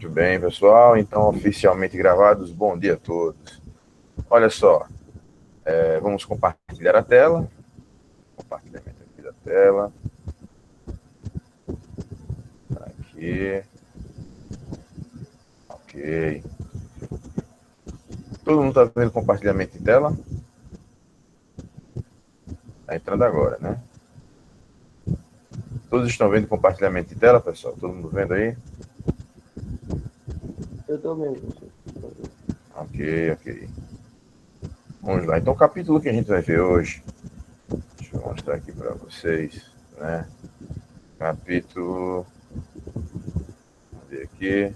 Muito bem, pessoal. Então, oficialmente gravados, bom dia a todos. Olha só, vamos compartilhar a tela. Compartilhamento aqui da tela. Aqui. Ok. Todo mundo está vendo compartilhamento de tela? Está entrando agora, né? Todos estão vendo compartilhamento de tela, pessoal? Todo mundo vendo aí? Eu estou vendo, professor. Ok. Vamos lá. Então, o capítulo que a gente vai ver hoje, deixa eu mostrar aqui para vocês, né? Capítulo, vamos ver aqui,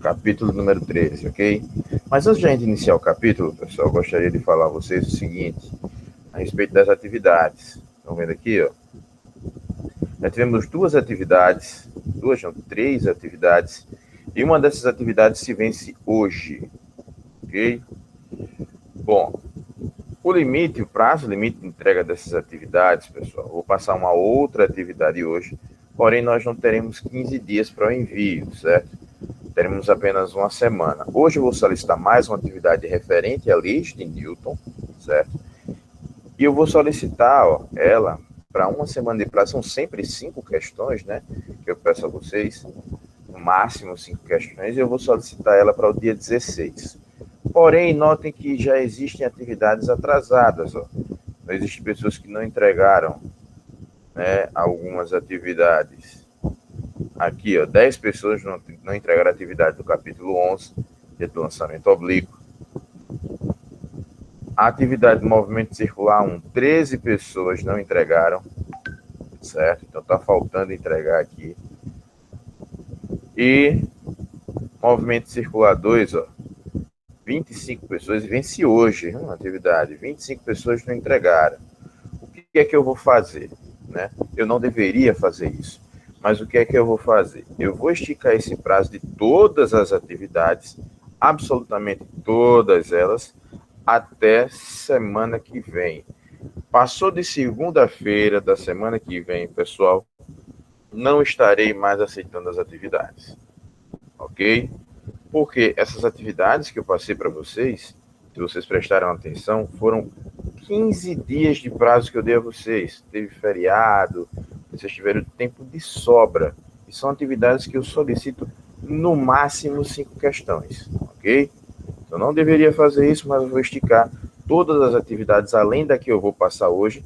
capítulo número 13, ok? Mas antes de a gente iniciar o capítulo, pessoal, eu gostaria de falar a vocês o seguinte, a respeito das atividades. Estão vendo aqui, ó? Já tivemos três atividades, e uma dessas atividades se vence hoje, ok? Bom, o prazo limite de entrega dessas atividades, pessoal, vou passar uma outra atividade hoje, porém nós não teremos 15 dias para o envio, certo? Teremos apenas uma semana. Hoje eu vou solicitar mais uma atividade referente à lei de Newton, certo? E eu vou solicitar ela para uma semana de prazo, são sempre 5 questões, né? Que eu peço a vocês, no máximo 5 questões, e eu vou solicitar ela para o dia 16. Porém, notem que já existem atividades atrasadas, ó. Existem pessoas que não entregaram, né, algumas atividades. Aqui, ó, 10 pessoas não entregaram a atividade do capítulo 11, do lançamento oblíquo. A atividade do movimento circular 1, 13 pessoas não entregaram, certo? Então está faltando entregar aqui. E movimento circular 2, ó, 25 pessoas, vence hoje uma atividade, 25 pessoas não entregaram. O que é que eu vou fazer? Né? Eu não deveria fazer isso, mas o que é que eu vou fazer? Eu vou esticar esse prazo de todas as atividades, absolutamente todas elas, até semana que vem. Passou de segunda-feira da semana que vem, pessoal, não estarei mais aceitando as atividades, ok? Porque essas atividades que eu passei para vocês, se vocês prestaram atenção, foram 15 dias de prazo que eu dei a vocês. Teve feriado, vocês tiveram tempo de sobra. E são atividades que eu solicito no máximo 5 questões, ok? Eu não deveria fazer isso, mas eu vou esticar todas as atividades, além da que eu vou passar hoje,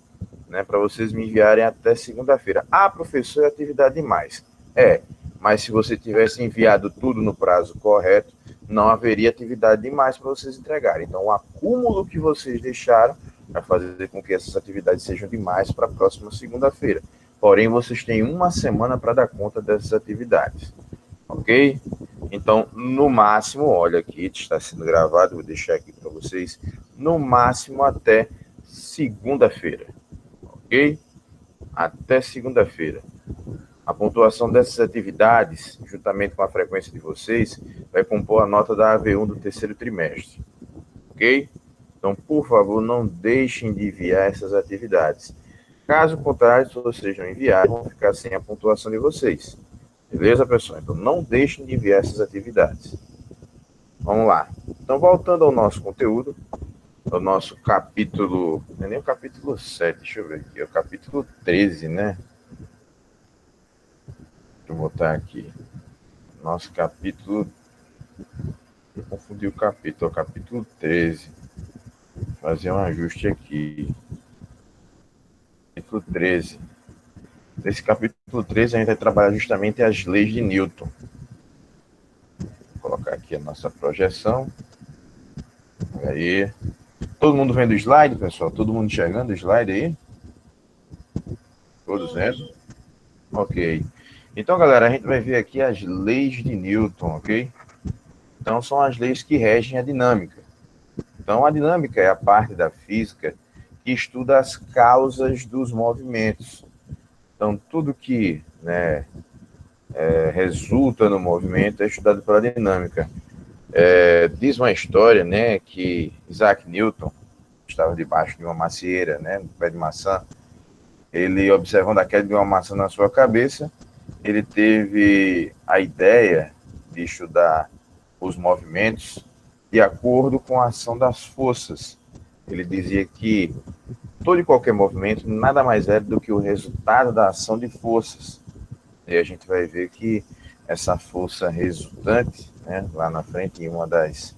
né, para vocês me enviarem até segunda-feira. Ah, professor, é atividade demais. Mas se você tivesse enviado tudo no prazo correto, não haveria atividade demais para vocês entregarem. Então, o acúmulo que vocês deixaram vai fazer com que essas atividades sejam demais para a próxima segunda-feira. Porém, vocês têm uma semana para dar conta dessas atividades, ok? Então, no máximo, olha aqui, está sendo gravado, vou deixar aqui para vocês, no máximo até segunda-feira, ok? Até segunda-feira. A pontuação dessas atividades, juntamente com a frequência de vocês, vai compor a nota da AV1 do terceiro trimestre, ok? Então, por favor, não deixem de enviar essas atividades. Caso contrário, se vocês não enviarem, vão ficar sem a pontuação de vocês. Beleza, pessoal? Então, não deixem de enviar essas atividades. Vamos lá. Então, voltando ao nosso conteúdo, ao nosso capítulo... Não é nem o capítulo 7, deixa eu ver aqui. É o capítulo 13, né? Deixa eu botar aqui. Nosso capítulo... Eu confundi o capítulo. É o capítulo 13. Vou fazer um ajuste aqui. Capítulo 13. Nesse capítulo 13, a gente vai trabalhar justamente as leis de Newton. Vou colocar aqui a nossa projeção. Aí. Todo mundo vendo o slide, pessoal? Todo mundo enxergando o slide aí? Todos vendo? Ok. Então, galera, a gente vai ver aqui as leis de Newton, ok? Então, são as leis que regem a dinâmica. Então, a dinâmica é a parte da física que estuda as causas dos movimentos. Então, tudo que, né, resulta no movimento é estudado pela dinâmica. Diz uma história, né, que Isaac Newton estava debaixo de uma macieira, né, no pé de maçã. Ele, observando a queda de uma maçã na sua cabeça, ele teve a ideia de estudar os movimentos de acordo com a ação das forças. Ele dizia que todo e qualquer movimento nada mais é do que o resultado da ação de forças. E a gente vai ver que essa força resultante, né, lá na frente, em uma das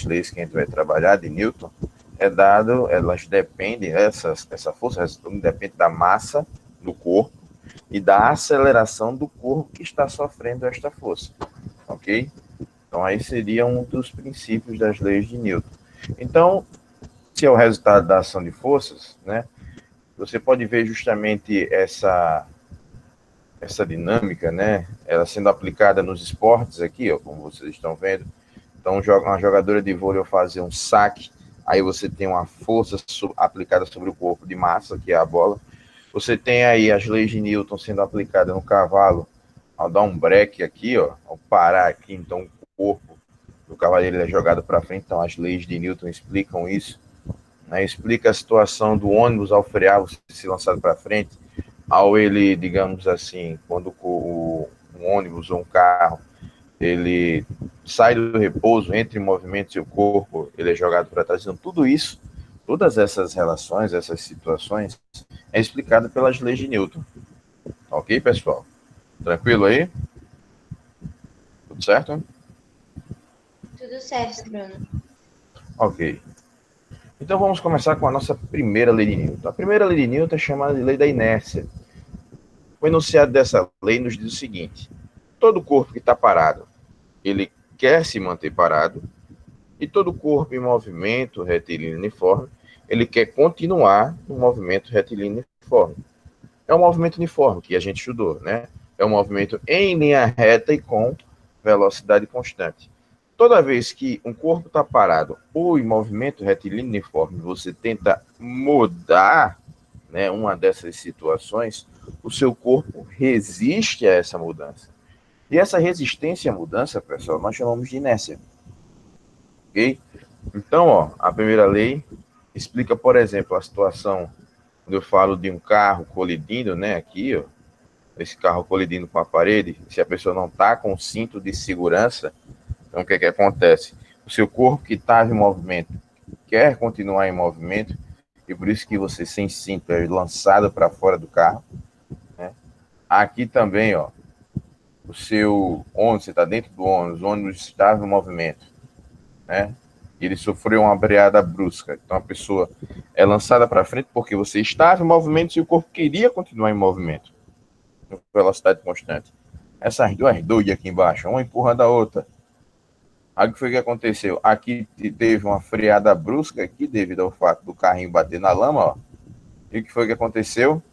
leis que a gente vai trabalhar, de Newton, elas dependem, essa força resultante depende da massa do corpo e da aceleração do corpo que está sofrendo esta força, ok? Então, aí seria um dos princípios das leis de Newton. Então, se é o resultado da ação de forças, né, você pode ver justamente essa dinâmica, né, ela sendo aplicada nos esportes aqui, ó, como vocês estão vendo. Então, uma jogadora de vôlei fazer um saque, aí você tem uma força aplicada sobre o corpo de massa, que é a bola. Você tem aí as leis de Newton sendo aplicadas no cavalo, ao dar um break aqui, ó, ao parar aqui, então o corpo do cavaleiro é jogado para frente. Então, as leis de Newton explicam isso, né? Explica a situação do ônibus ao frear, você ser lançado para frente, ao ele, digamos assim, quando um ônibus ou um carro, ele sai do repouso, entra em movimento, seu corpo, ele é jogado para trás. Então, tudo isso, todas essas relações, essas situações, é explicado pelas leis de Newton. Ok, pessoal? Tranquilo aí? Tudo certo? Tudo certo, Bruno. Ok. Então vamos começar com a nossa primeira lei de Newton. A primeira lei de Newton é chamada de lei da inércia. O enunciado dessa lei nos diz o seguinte: todo corpo que está parado, ele quer se manter parado, e todo corpo em movimento retilíneo uniforme, ele quer continuar no movimento retilíneo uniforme. É um movimento uniforme que a gente estudou, né? É um movimento em linha reta e com velocidade constante. Toda vez que um corpo está parado ou em movimento retilíneo uniforme, você tenta mudar, né, uma dessas situações, o seu corpo resiste a essa mudança. E essa resistência à mudança, pessoal, nós chamamos de inércia. Ok? Então, ó, a primeira lei explica, por exemplo, a situação quando eu falo de um carro colidindo, né, aqui, ó, esse carro colidindo com a parede, se a pessoa não está com o cinto de segurança, então o que que acontece? O seu corpo que estava em movimento quer continuar em movimento, e por isso que você sem cinto é lançado para fora do carro, né? Aqui também, ó, o seu ônibus, você está dentro do ônibus, o ônibus estava em movimento, né? Ele sofreu uma breada brusca. Então a pessoa é lançada para frente porque você estava em movimento e o corpo queria continuar em movimento, com velocidade constante. Essas duas doidas aqui embaixo, uma empurrando a outra. Aí o que foi que aconteceu? Aqui teve uma freada brusca aqui, devido ao fato do carrinho bater na lama, ó. E o que foi que aconteceu?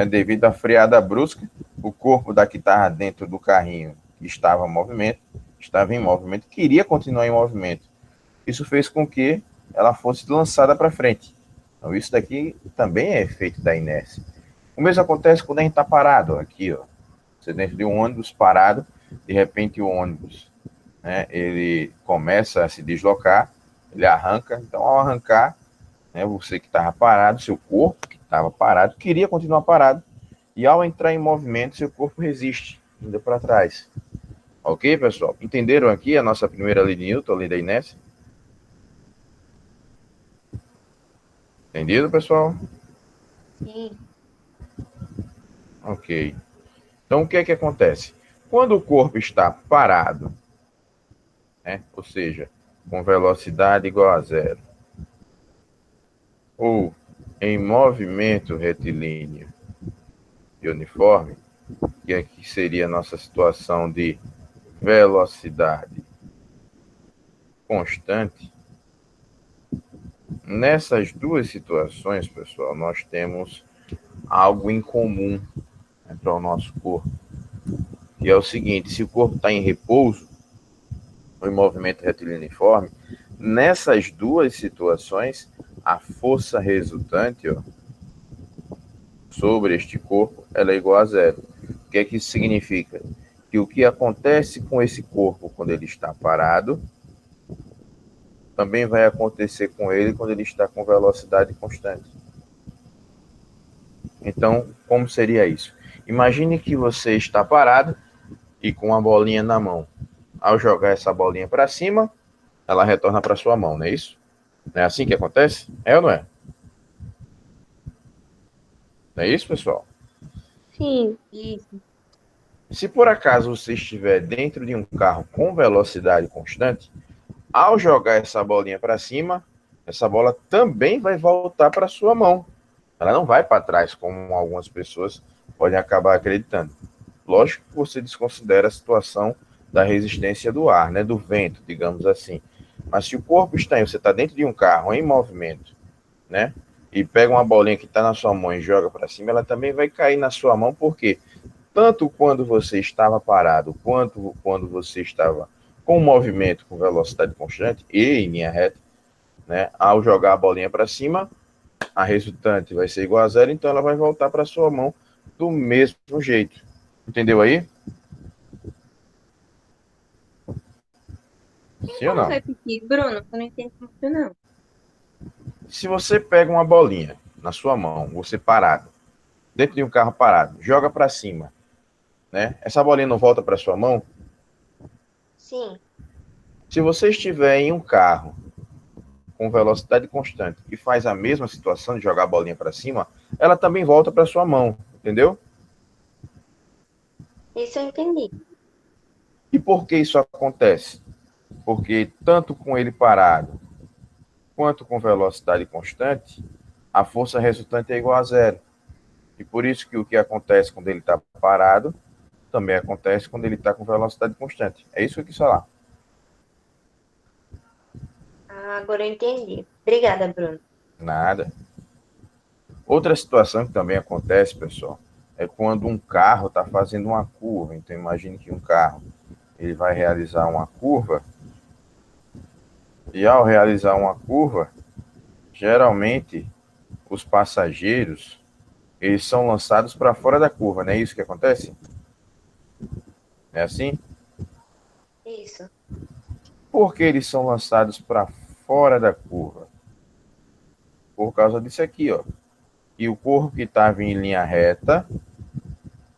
Devido à freada brusca, o corpo da que estava dentro do carrinho, que estava em movimento, queria continuar em movimento. Isso fez com que ela fosse lançada para frente. Então, isso daqui também é efeito da inércia. O mesmo acontece quando a gente está parado, aqui, ó. Você dentro de um ônibus parado, de repente o ônibus, né, ele começa a se deslocar, ele arranca. Então, ao arrancar, né, você que estava parado, seu corpo que estava parado, queria continuar parado, e ao entrar em movimento, seu corpo resiste, indo para trás. Ok, pessoal? Entenderam aqui a nossa primeira lei de Newton, a lei da inércia? Entendido, pessoal? Sim. Ok. Então, o que é que acontece? Quando o corpo está parado, né, ou seja, com velocidade igual a zero, ou em movimento retilíneo e uniforme, que aqui seria a nossa situação de velocidade constante, nessas duas situações, pessoal, nós temos algo em comum, né, para o nosso corpo, que é o seguinte: se o corpo está em repouso, ou em movimento retilíneo uniforme, nessas duas situações, a força resultante, ó, sobre este corpo, ela é igual a zero. O que é que isso significa? Que o que acontece com esse corpo quando ele está parado, também vai acontecer com ele quando ele está com velocidade constante. Então, como seria isso? Imagine que você está parado e com uma bolinha na mão. Ao jogar essa bolinha para cima, ela retorna para sua mão, não é isso? Não é assim que acontece? É ou não é? Não é isso, pessoal? Sim, isso. Se por acaso você estiver dentro de um carro com velocidade constante, ao jogar essa bolinha para cima, essa bola também vai voltar para sua mão. Ela não vai para trás, como algumas pessoas podem acabar acreditando. Lógico que você desconsidera a situação da resistência do ar, né, do vento, digamos assim. Mas se o corpo está em, você está dentro de um carro em movimento, né, e pega uma bolinha que está na sua mão e joga para cima, ela também vai cair na sua mão, porque tanto quando você estava parado, quanto quando você estava com movimento, com velocidade constante e em linha reta, né, ao jogar a bolinha para cima, a resultante vai ser igual a zero, então ela vai voltar para sua mão do mesmo jeito. Entendeu aí? Tem Sim ou como não? repetir, Bruno? Eu não entendi muito, não. Se você pega uma bolinha na sua mão, você parado, dentro de um carro parado, joga para cima, né? Essa bolinha não volta para sua mão. Sim, Se você estiver em um carro com velocidade constante e faz a mesma situação de jogar a bolinha para cima, ela também volta para sua mão, entendeu? isso eu entendi. E por que isso acontece? Porque tanto com ele parado quanto com velocidade constante, a força resultante é igual a zero. E por isso que o que acontece quando ele está parado também acontece quando ele está com velocidade constante. É isso que eu quis falar. Ah, agora eu entendi. Obrigada, Bruno. Nada. Outra situação que também acontece, pessoal, é quando um carro está fazendo uma curva. Então imagine que um carro ele vai realizar uma curva e ao realizar uma curva, geralmente os passageiros eles são lançados para fora da curva, não é isso que acontece? É assim? Isso. Por que eles são lançados para fora da curva? Por causa disso aqui, ó. E o corpo que estava em linha reta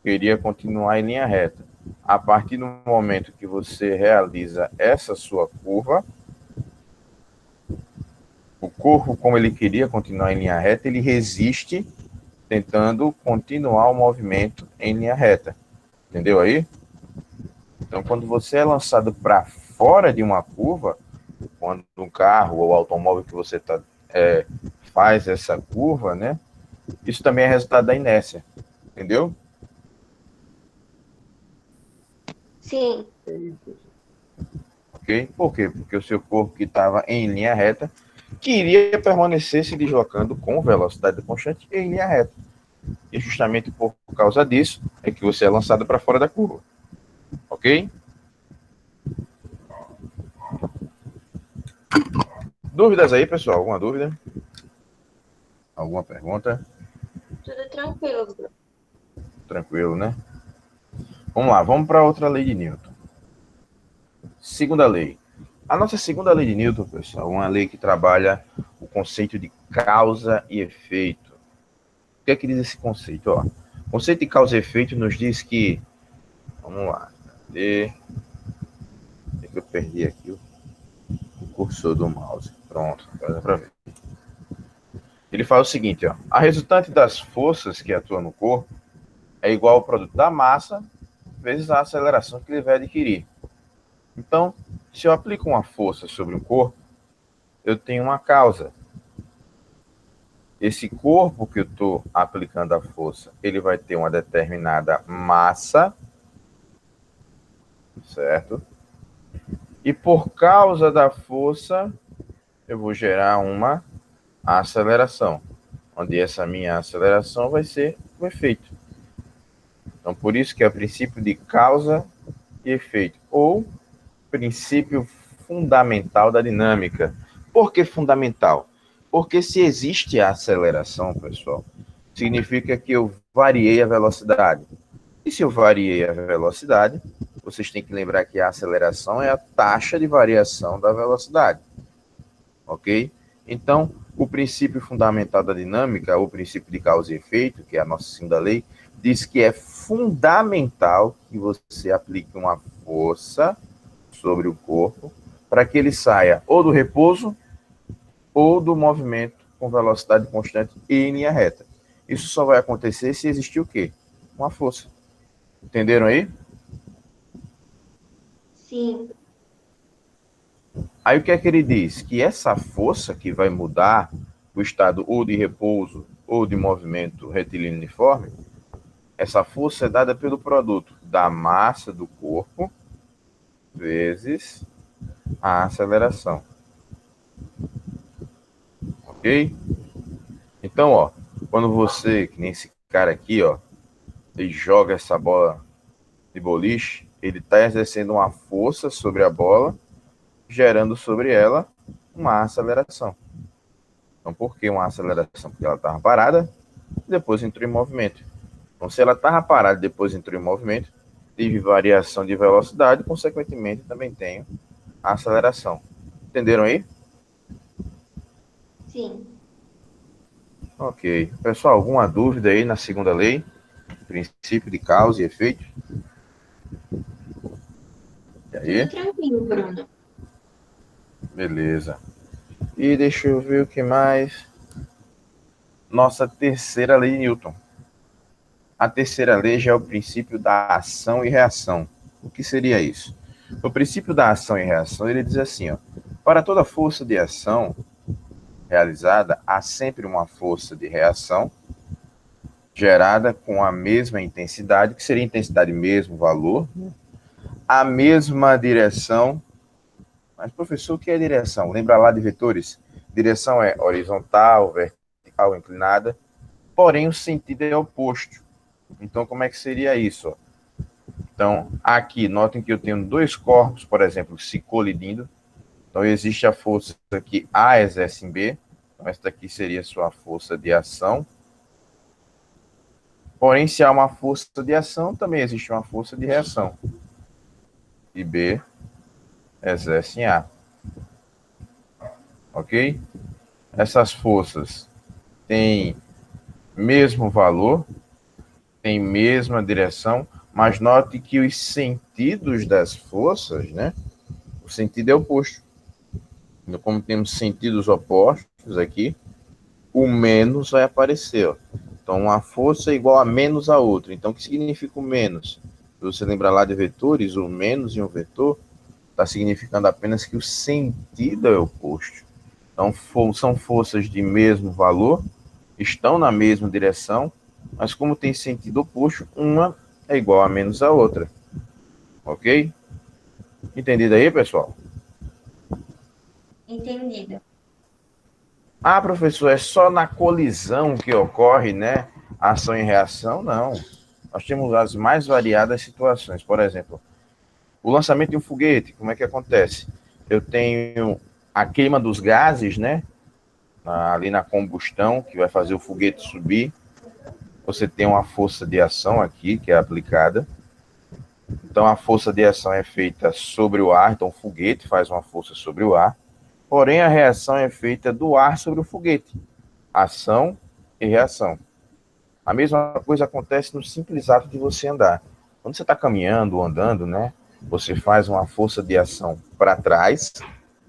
queria continuar em linha reta. A partir do momento que você realiza essa sua curva, o corpo, como ele queria continuar em linha reta, ele resiste tentando continuar o movimento em linha reta. Entendeu aí? Então, quando você é lançado para fora de uma curva, quando um carro ou automóvel que você faz essa curva, né? Isso também é resultado da inércia. Entendeu? Sim, Ok? Por quê? Porque o seu corpo que estava em linha reta queria permanecer se deslocando com velocidade constante em linha reta. E justamente por causa disso é que você é lançado para fora da curva. Ok? Dúvidas aí, pessoal? Alguma dúvida? Alguma pergunta? tudo tranquilo, Bruno. Tranquilo, né? Vamos lá, vamos para outra lei de Newton. Segunda lei. A nossa segunda lei de Newton, pessoal, é uma lei que trabalha o conceito de causa e efeito. O que é que diz esse conceito? Ó, o conceito de causa e efeito nos diz que. Vamos lá. Cadê? Eu perdi aqui o cursor do mouse. Pronto, agora dá para ver. Ele fala o seguinte: ó, a resultante das forças que atuam no corpo é igual ao produto da massa vezes a aceleração que ele vai adquirir. Então, se eu aplico uma força sobre um corpo, eu tenho uma causa. Esse corpo que eu estou aplicando a força, ele vai ter uma determinada massa, certo? E por causa da força, eu vou gerar uma aceleração, onde essa minha aceleração vai ser o efeito. Então, por isso que é o princípio de causa e efeito, ou princípio fundamental da dinâmica. Por que fundamental? Porque se existe a aceleração, pessoal, significa que eu variei a velocidade. E se eu variei a velocidade, vocês têm que lembrar que a aceleração é a taxa de variação da velocidade. Ok? Então, o princípio fundamental da dinâmica, o princípio de causa e efeito, que é a nossa segunda lei, diz que é fundamental que você aplique uma força sobre o corpo para que ele saia ou do repouso ou do movimento com velocidade constante e em linha reta. Isso só vai acontecer se existir o quê? Uma força. Entenderam aí? Sim. Aí o que é que ele diz? Que essa força que vai mudar o estado ou de repouso ou de movimento retilíneo uniforme, essa força é dada pelo produto da massa do corpo vezes a aceleração. Ok? Então, ó, quando você, que nem esse cara aqui, ó, ele joga essa bola de boliche, ele está exercendo uma força sobre a bola, gerando sobre ela uma aceleração. Então, por que uma aceleração? Porque ela estava parada e depois entrou em movimento. Então, se ela estava parada e depois entrou em movimento, tive variação de velocidade, consequentemente, também tenho a aceleração. Entenderam aí? Sim. Ok. Pessoal, alguma dúvida aí na segunda lei? Princípio de causa e efeito? E Tudo aí? tranquilo, Bruno. Beleza. E deixa eu ver o que mais. Nossa terceira lei de Newton. A terceira lei já é o princípio da ação e reação. O que seria isso? O princípio da ação e reação, ele diz assim, ó, para toda força de ação realizada, há sempre uma força de reação gerada com a mesma intensidade, que seria intensidade mesmo, valor, a mesma direção. Mas, professor, o que é direção? Lembra lá de vetores? Direção é horizontal, vertical, inclinada, porém o sentido é oposto. Então, como é que seria isso? Então, aqui, notem que eu tenho dois corpos, por exemplo, se colidindo. Então, existe a força que A exerce em B. Então, esta aqui seria sua força de ação. Porém, se há uma força de ação, também existe uma força de reação. E B exerce em A. Ok? Essas forças têm mesmo valor, têm mesma direção, mas note que os sentidos das forças, né? O sentido é oposto. Como temos sentidos opostos aqui, o menos vai aparecer. Ó. Então, uma força é igual a menos a outra. Então, o que significa o menos? Se você lembrar lá de vetores, o menos em um vetor está significando apenas que o sentido é oposto. Então, são forças de mesmo valor, estão na mesma direção, mas como tem sentido oposto, uma é igual a menos a outra. Ok? Entendido aí, pessoal? Entendido. Ah, professor, é só na colisão que ocorre, né? Ação e reação? Não. Nós temos as mais variadas situações. Por exemplo, o lançamento de um foguete, como é que acontece? Eu tenho a queima dos gases, né? Ali na combustão, que vai fazer o foguete subir. Você tem uma força de ação aqui, que é aplicada. Então, a força de ação é feita sobre o ar. Então, o foguete faz uma força sobre o ar. Porém, a reação é feita do ar sobre o foguete. Ação e reação. A mesma coisa acontece no simples ato de você andar. Quando você está caminhando ou andando, né? Você faz uma força de ação para trás,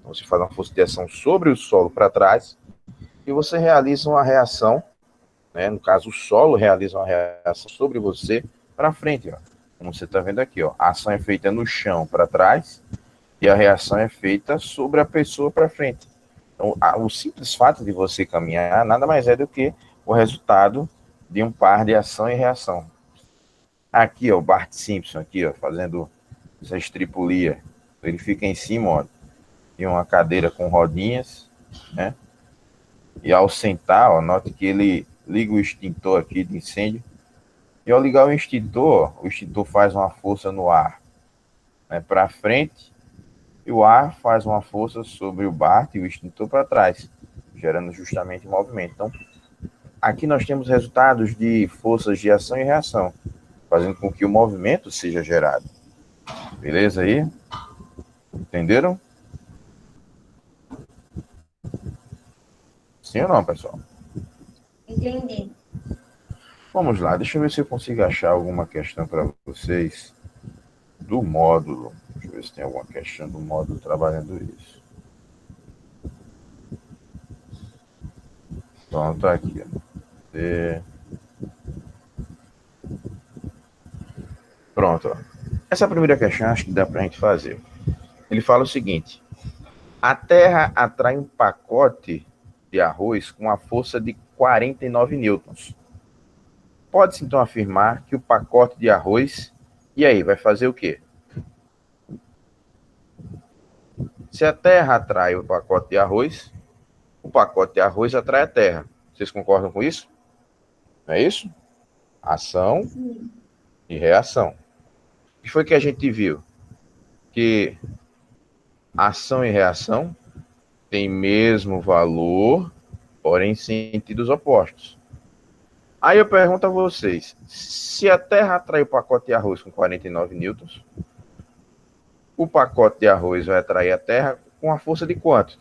você faz uma força de ação sobre o solo para trás, e você realiza uma reação, né? No caso, o solo realiza uma reação sobre você para frente, ó. Como você está vendo aqui, ó. A ação é feita no chão para trás e a reação é feita sobre a pessoa para frente. Então, o simples fato de você caminhar nada mais é do que o resultado de um par de ação e reação. Aqui, ó, o Bart Simpson, aqui, ó, fazendo essa estripulia. Ele fica em cima, ó, de uma cadeira com rodinhas, né? E ao sentar, ó, note que ele liga o extintor aqui de incêndio. E ao ligar o extintor faz uma força no ar, né, para frente, e o ar faz uma força sobre o Bart e o extintor para trás, gerando justamente movimento. Então, aqui nós temos resultados de forças de ação e reação, fazendo com que o movimento seja gerado. Beleza aí? Entenderam? Sim ou não, pessoal? Entendi. Vamos lá, deixa eu ver se eu consigo achar alguma questão para vocês do módulo. Deixa eu ver ver se tem alguma questão do módulo trabalhando isso. Pronto, tá aqui. Pronto. Ó. Essa primeira questão acho que dá para a gente fazer. Ele fala o seguinte: a Terra atrai um pacote de arroz com a força de 49 newtons. Pode-se então afirmar que o pacote de arroz, e aí, vai fazer o quê? Se a Terra atrai o pacote de arroz atrai a Terra. Vocês concordam com isso? Não é isso? Ação e reação. O que foi que a gente viu? Que ação e reação têm mesmo valor, porém em sentidos opostos. Aí eu pergunto a vocês, se a Terra atrai o pacote de arroz com 49 newtons, o pacote de arroz vai atrair a Terra com a força de quanto?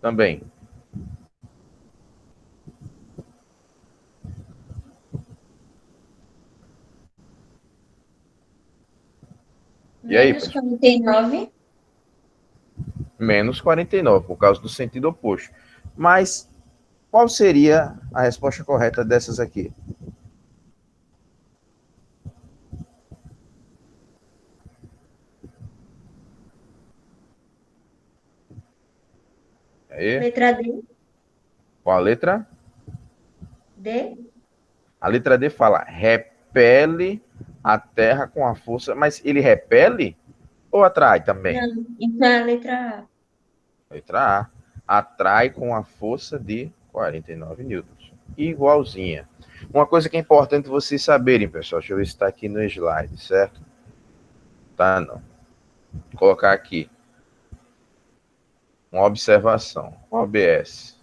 Também. E aí, Menos 49. Menos 49, por causa do sentido oposto. Mas qual seria a resposta correta dessas aqui? Aí, Letra D. qual a letra? D. A letra D fala repele a Terra com a força, mas ele repele ou atrai também? Não, então é a letra A. Letra A. Atrai com a força de 49 newtons. Igualzinha. Uma coisa que é importante vocês saberem, pessoal, deixa eu ver se está aqui no slide, certo? Tá, não. Vou colocar aqui. Uma observação. OBS.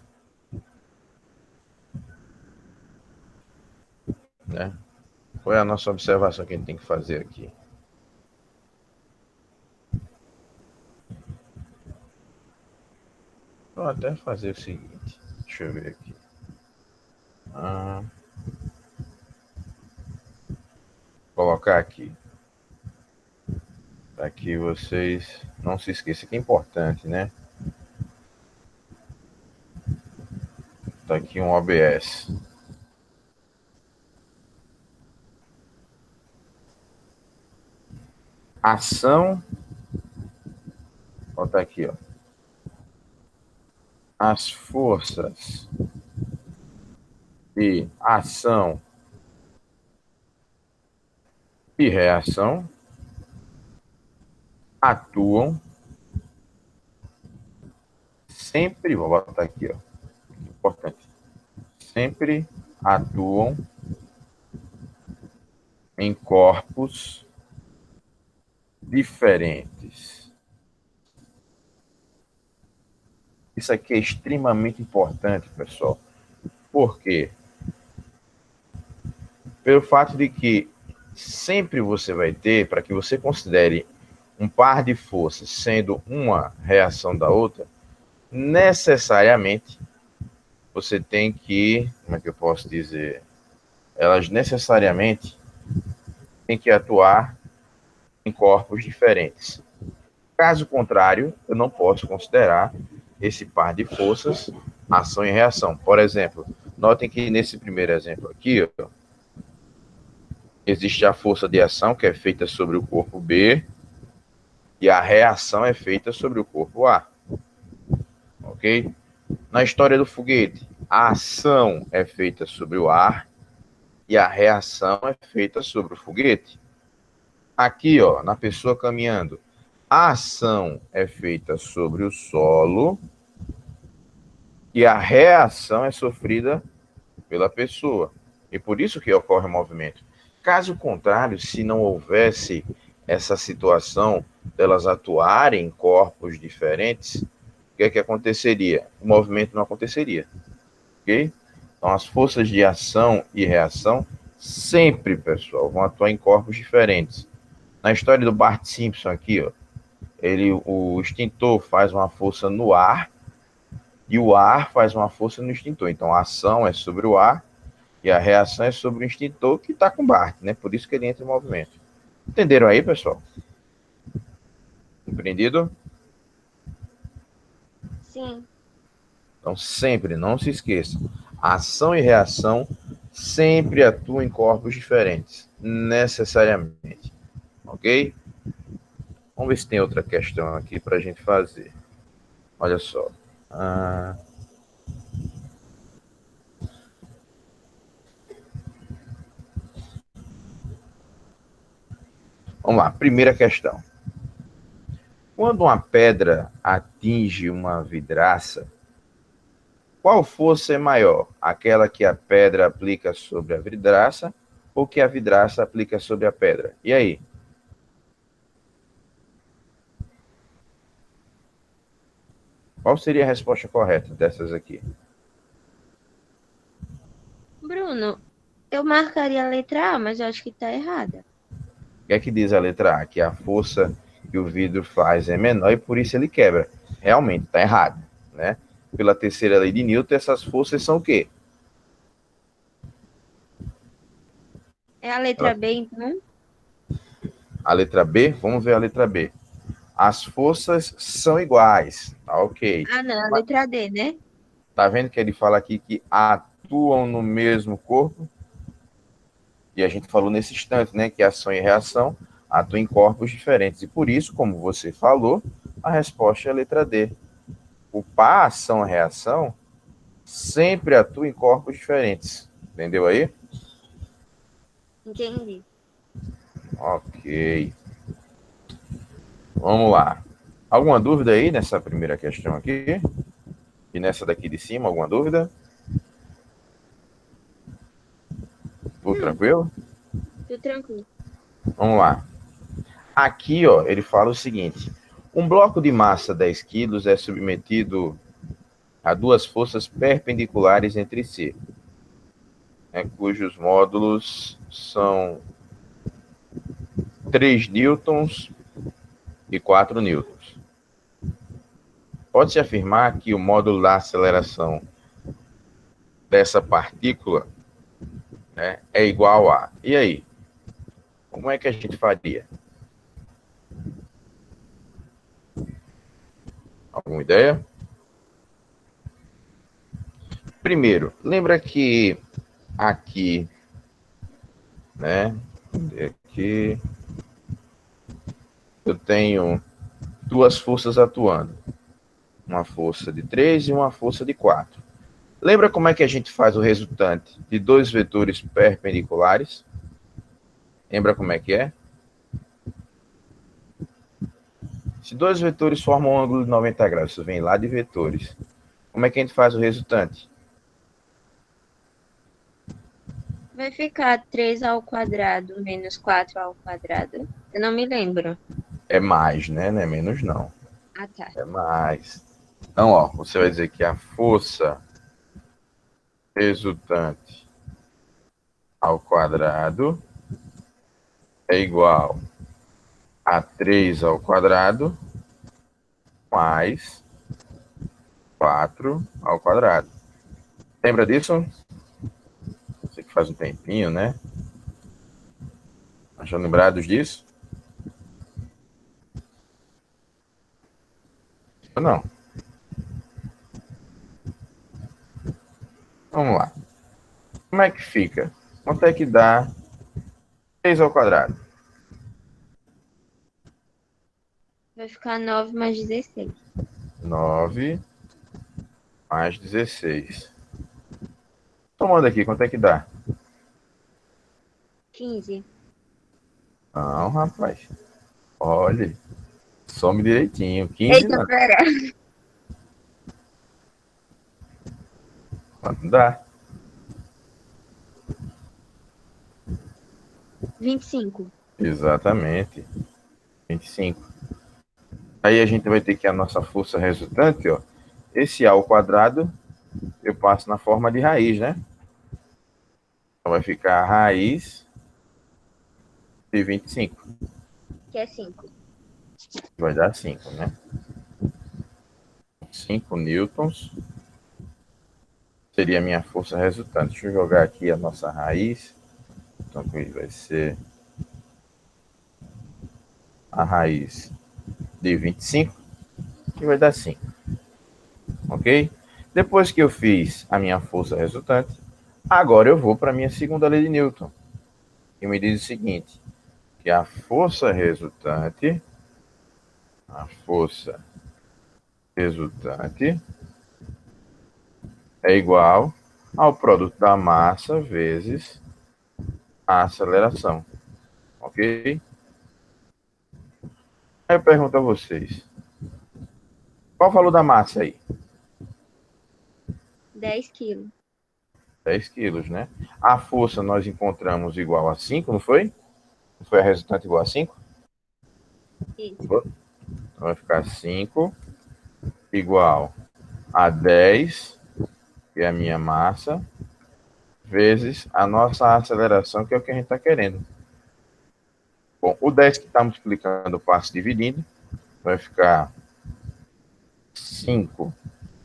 Né? Qual é a nossa observação que a gente tem que fazer aqui? Vou até fazer o seguinte. Deixa eu ver aqui. Colocar aqui. Para que vocês não se esqueçam que é importante, né? Tá aqui um OBS. Ação. Vou botar aqui, ó. As forças de ação e reação atuam sempre, vou botar aqui, ó. Importante. Sempre atuam em corpos diferentes. Isso aqui é extremamente importante, pessoal. Por quê? Pelo fato de que sempre você vai ter, para que você considere um par de forças sendo uma reação da outra, necessariamente você tem que, como é que eu posso dizer? Elas necessariamente têm que atuar em corpos diferentes. Caso contrário, eu não posso considerar esse par de forças ação e reação. Por exemplo, notem que nesse primeiro exemplo aqui, ó, existe a força de ação que é feita sobre o corpo B e a reação é feita sobre o corpo A. Ok? Na história do foguete, a ação é feita sobre o ar e a reação é feita sobre o foguete. Aqui, ó, na pessoa caminhando, a ação é feita sobre o solo e a reação é sofrida pela pessoa. E por isso que ocorre o movimento. Caso contrário, se não houvesse essa situação delas atuarem em corpos diferentes, o que é que aconteceria? O movimento não aconteceria. Ok? Então, as forças de ação e reação sempre, pessoal, vão atuar em corpos diferentes. Na história do Bart Simpson aqui, ó, o extintor faz uma força no ar e o ar faz uma força no extintor. Então, a ação é sobre o ar e a reação é sobre o extintor que está com o Bart, né? Por isso que ele entra em movimento. Entenderam aí, pessoal? Compreendido? Sim. Então, sempre, não se esqueça, ação e reação sempre atuam em corpos diferentes, necessariamente, ok? Vamos ver se tem outra questão aqui para a gente fazer. Olha só. Ah, vamos lá, primeira questão. Quando uma pedra atinge uma vidraça, qual força é maior? Aquela que a pedra aplica sobre a vidraça ou que a vidraça aplica sobre a pedra? E aí? Qual seria a resposta correta dessas aqui? Bruno, eu marcaria a letra A, mas eu acho que tá errada. O que é que diz a letra A? Que a força que o vidro faz é menor e por isso ele quebra. Realmente, está errado, né? Pela terceira lei de Newton, essas forças são o quê? É a letra B, então? A letra B, vamos ver a letra B. As forças são iguais, tá ok. Ah, não, a Mas letra D, né? tá vendo que ele fala aqui que atuam no mesmo corpo? E a gente falou nesse instante, né, que ação e reação atuam em corpos diferentes. E por isso, como você falou, a resposta é a letra D. O par, ação e reação sempre atua em corpos diferentes. Entendeu aí? Entendi. Ok. Vamos lá. Alguma dúvida aí nessa primeira questão aqui? E nessa daqui de cima, alguma dúvida? Tudo Não, tranquilo? tô tranquilo. Vamos lá. Aqui, ó, ele fala o seguinte: um bloco de massa 10 quilos é submetido a duas forças perpendiculares entre si, né, cujos módulos são 3 newtons e 4 newtons. Pode-se afirmar que o módulo da aceleração dessa partícula, né, é igual a... E aí? Como é que a gente faria? Alguma ideia? Primeiro, lembra que aqui, né, aqui eu tenho duas forças atuando. Uma força de 3 e uma força de 4. Lembra como é que a gente faz o resultante de dois vetores perpendiculares? Lembra como é que é? Se dois vetores formam um ângulo de 90 graus, isso vem lá de vetores. Como é que a gente faz o resultante? Vai ficar 3 ao quadrado menos 4 ao quadrado. Eu não me lembro. É mais, né? Não é menos, não. Ah, tá. É mais. Então, ó, você vai dizer que a força resultante ao quadrado é igual a 3 ao quadrado mais 4 ao quadrado. Lembra disso? Você que faz um tempinho, né? Estão lembrados disso? Ou não? Vamos lá. Como é que fica? Quanto é que dá 3 ao quadrado? Vai ficar 9 mais 16. 9 mais 16. Tomando aqui, quanto é que dá? 15. Não, rapaz. Olhe, some direitinho. 15 Eita, não. pera. Quanto dá? 25. Exatamente. 25. Aí a gente vai ter que a nossa força resultante, ó. Esse A ao quadrado, eu passo na forma de raiz, né? Então vai ficar a raiz de 25. Que é 5. Vai dar 5, né? 5 newtons seria a minha força resultante. Deixa eu jogar aqui a nossa raiz. Então, vai ser a raiz de 25, que vai dar 5, ok? Depois que eu fiz a minha força resultante, agora eu vou para a minha segunda lei de Newton, que me diz o seguinte, que a força resultante é igual ao produto da massa vezes a aceleração, ok? Aí eu pergunto a vocês, qual o valor da massa aí? 10 quilos. 10 quilos, né? A força nós encontramos igual a 5, não foi? Não foi a resultante igual a 5? Isso. Então vai ficar 5 igual a 10, que é a minha massa, vezes a nossa aceleração, que é o que a gente está querendo. Bom, o 10 que está multiplicando passo dividindo, vai ficar 5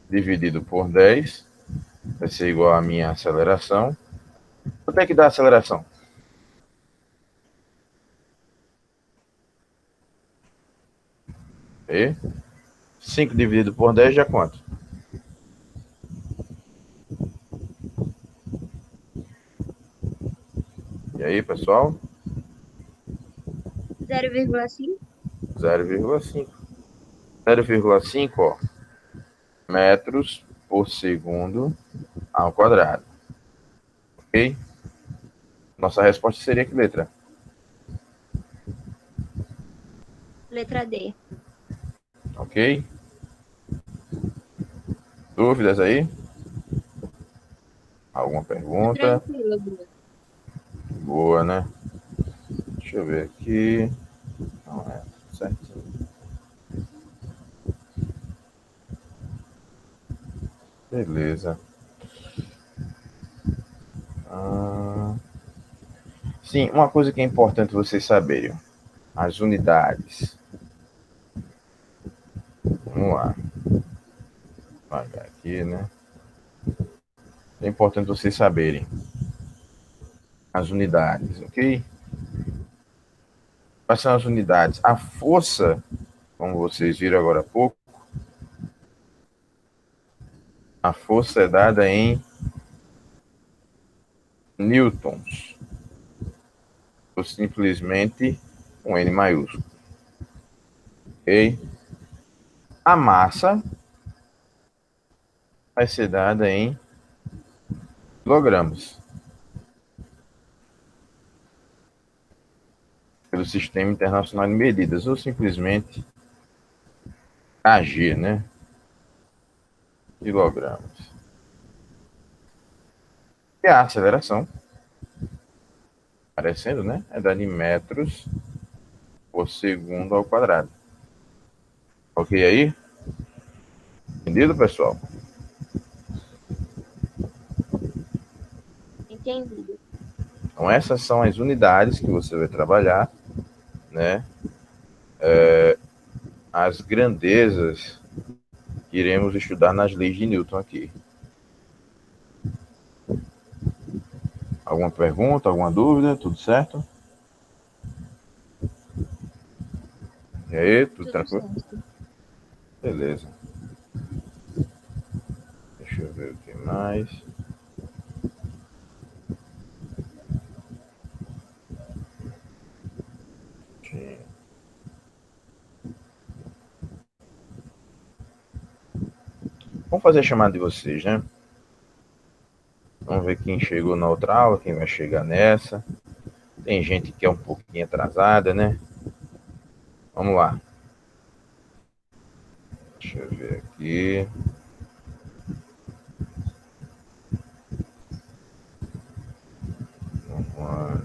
dividido por 10, vai ser igual a minha aceleração. Quanto é que dá a aceleração? E 5 dividido por 10 dá quanto? E aí, pessoal? 0,5? 0,5. 0,5, ó, metros por segundo ao quadrado. Ok? Nossa resposta seria que letra? Letra D. Ok? Dúvidas aí? Alguma pergunta? Tranquilo, Bruno. Boa, né? Deixa eu ver aqui. Não é certinho. Beleza. Ah, sim, uma coisa que é importante vocês saberem. As unidades. Vamos lá. Vou apagar aqui, né? É importante vocês saberem. As unidades, ok? Quais são as unidades? A força, como vocês viram agora há pouco, a força é dada em newtons, ou simplesmente um N maiúsculo. Ok? A massa vai ser dada em quilogramas, pelo Sistema Internacional de Medidas, ou simplesmente AG, né? Quilogramas. E a aceleração, aparecendo, né? É dada em metros por segundo ao quadrado. Ok aí? Entendido, pessoal? Entendido. Então, essas são as unidades que você vai trabalhar, né? As grandezas que iremos estudar nas leis de Newton aqui. Alguma pergunta, alguma dúvida? Tudo certo? E aí, tudo Tudo tranquilo? certo. Beleza. Deixa eu ver o que mais. Aqui. Vamos fazer a chamada de vocês, né? Vamos ver quem chegou na outra aula, quem vai chegar nessa. Tem gente que é um pouquinho atrasada, né? Vamos lá. Deixa eu ver aqui. Vamos lá.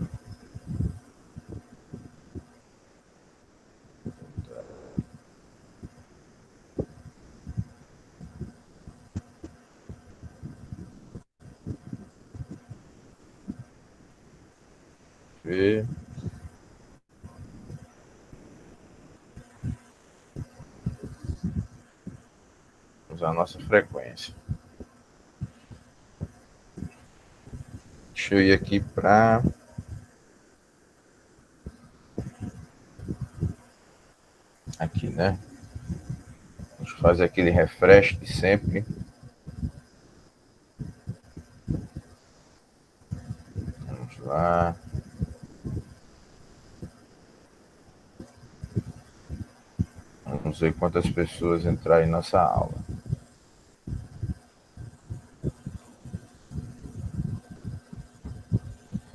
Ver. Vamos usar a nossa frequência. Deixa eu ir aqui para Aqui, né? Vamos fazer aquele refresh de sempre. Vamos lá. Vamos ver quantas pessoas entrarem em nossa aula.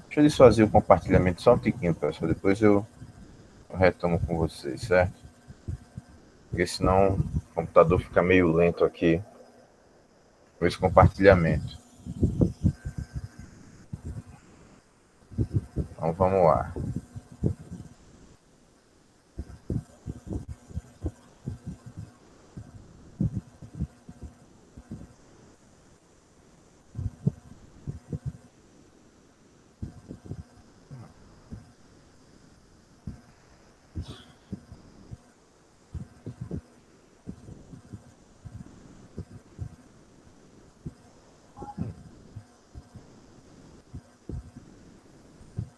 Deixa eles fazerem o compartilhamento só um tiquinho, pessoal. Depois eu retomo com vocês, certo? Porque senão o computador fica meio lento aqui com esse compartilhamento. Então vamos lá.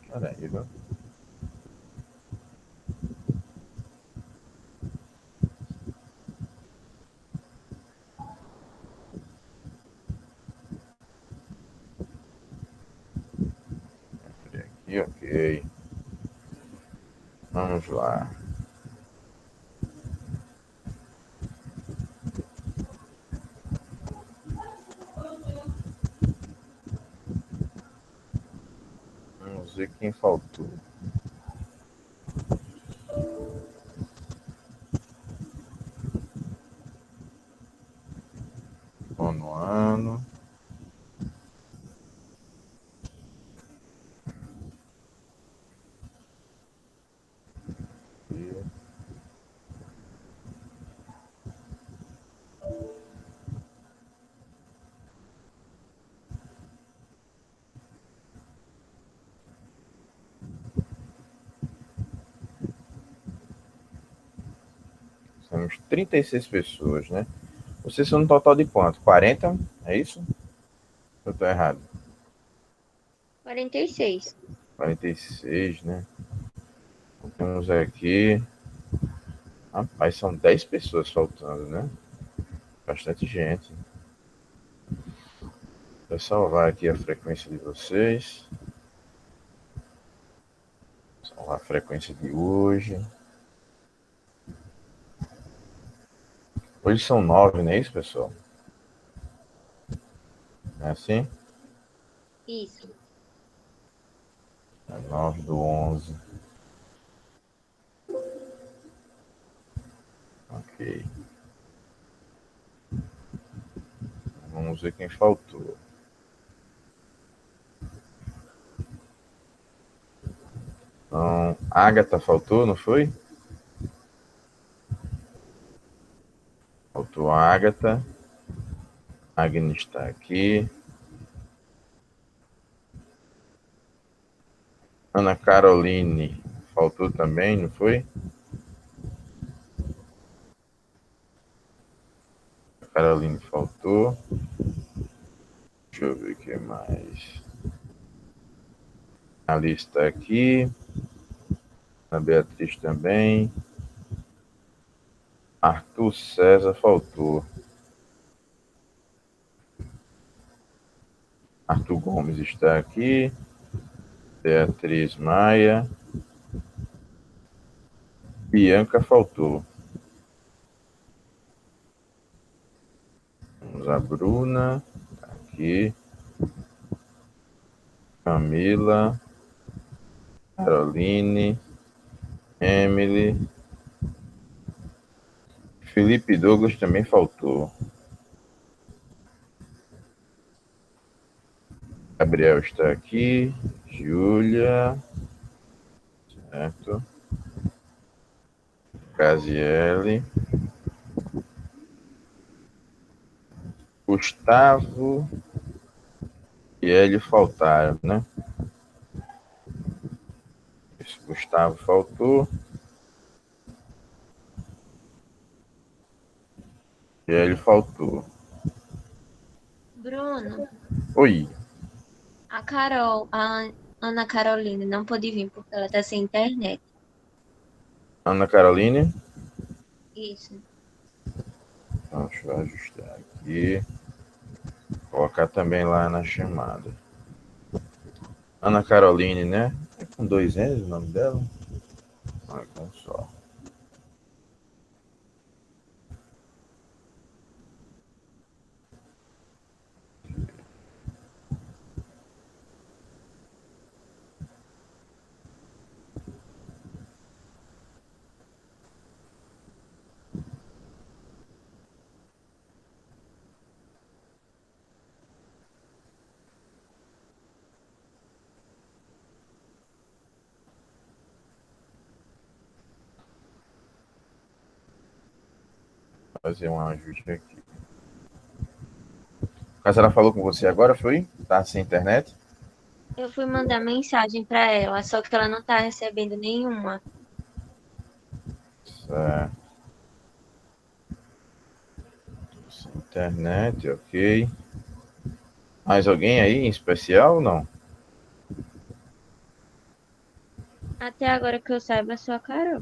Olha aí, viu? Aqui, ok. Vamos lá. Vamos ver quem faltou. Nono ano. Temos 36 pessoas, né? Vocês são no total de quanto? 40? É isso? Eu tô errado. 46. 46, né? Temos aqui. Rapaz, são 10 pessoas faltando, né? Bastante gente. Vou salvar aqui a frequência de vocês. Salvar a frequência de hoje. Hoje são 9, não é isso, pessoal? É assim? Isso. É 9/11. Ok. Vamos ver quem faltou. Então, Agatha faltou, não foi? Faltou a Agatha. Agnes está aqui. Ana Caroline faltou também, não foi? A Caroline faltou. Deixa eu ver o que mais. A lista aqui. A Beatriz também. Arthur César faltou. Arthur Gomes está aqui. Beatriz Maia. Bianca faltou. Vamos a Bruna. Tá aqui. Camila. Caroline. Emily. Felipe Douglas também faltou. Gabriel está aqui. Júlia. Certo. Casiele. Gustavo e Hélio faltaram, né? Esse Gustavo faltou. E Hélio faltou. Bruno, Oi. a Carol, a Ana Carolina não pôde vir porque ela tá sem internet. Ana Caroline. Isso. Então, deixa eu ajustar aqui. Colocar também lá na chamada. Ana Caroline, né? É com dois N's o nome dela? Não, é com só. Fazer um ajuste aqui. Mas ela falou com você agora, foi? Tá sem internet? Eu fui mandar mensagem pra ela, só que ela não tá recebendo nenhuma. Certo. Sem internet, ok. Mais alguém aí em especial ou não? Até agora que eu saiba, só a Carol.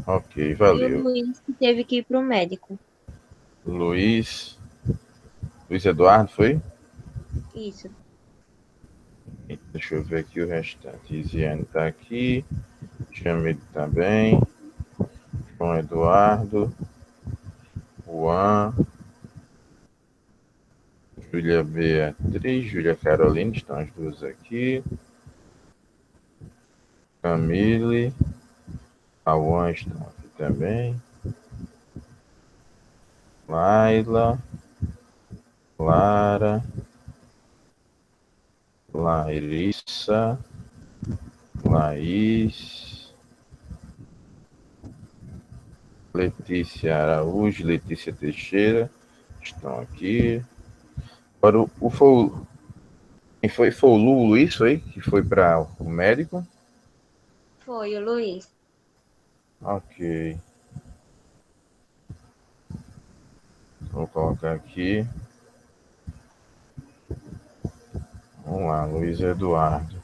Ok, E o valeu. Luiz que teve que ir pro médico. Luiz. Luiz Eduardo, foi? Isso. Deixa eu ver aqui o restante. Isiane tá aqui. Jamile também. João Eduardo. Juan. Júlia Beatriz. Júlia Carolina. Estão as duas aqui. Camille. Cauã estão aqui também. Laila. Clara. Larissa. Laís. Letícia Araújo. Letícia Teixeira. Estão aqui. Agora quem foi? Foi o Luiz, foi? Que foi para o médico? Foi o Luiz. Ok. Vou colocar aqui. Vamos lá, Luiz Eduardo.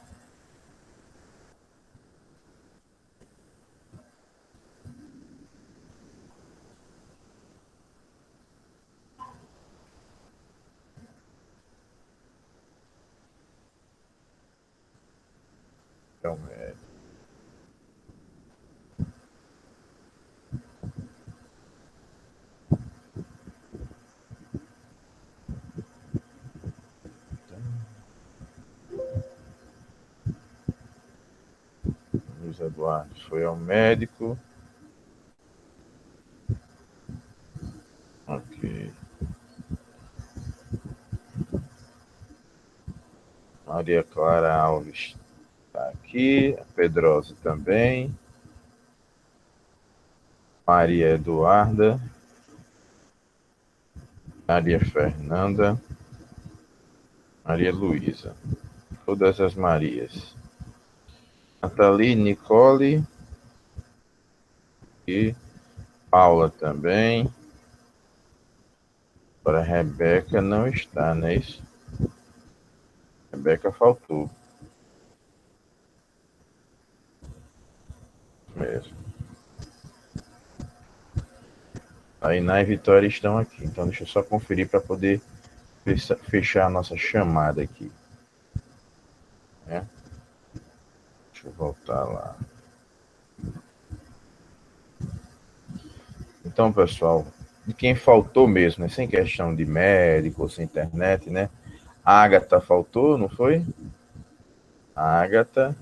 É o médico. Luiz Eduardo foi ao médico. Ok. Maria Clara Alves está aqui. A Pedrosa também. Maria Eduarda. Maria Fernanda. Maria Luísa. Todas as Marias. Nathalie, Nicole e Paula também. Agora a Rebeca não está, não é isso? Rebeca faltou. Mesmo. A Iná e Vitória estão aqui. Então deixa eu só conferir para poder fechar a nossa chamada aqui. Né? Deixa eu voltar lá. Então, pessoal, de quem faltou mesmo, né? Sem questão de médico, sem internet, né? A Agatha faltou, não foi? A Agatha.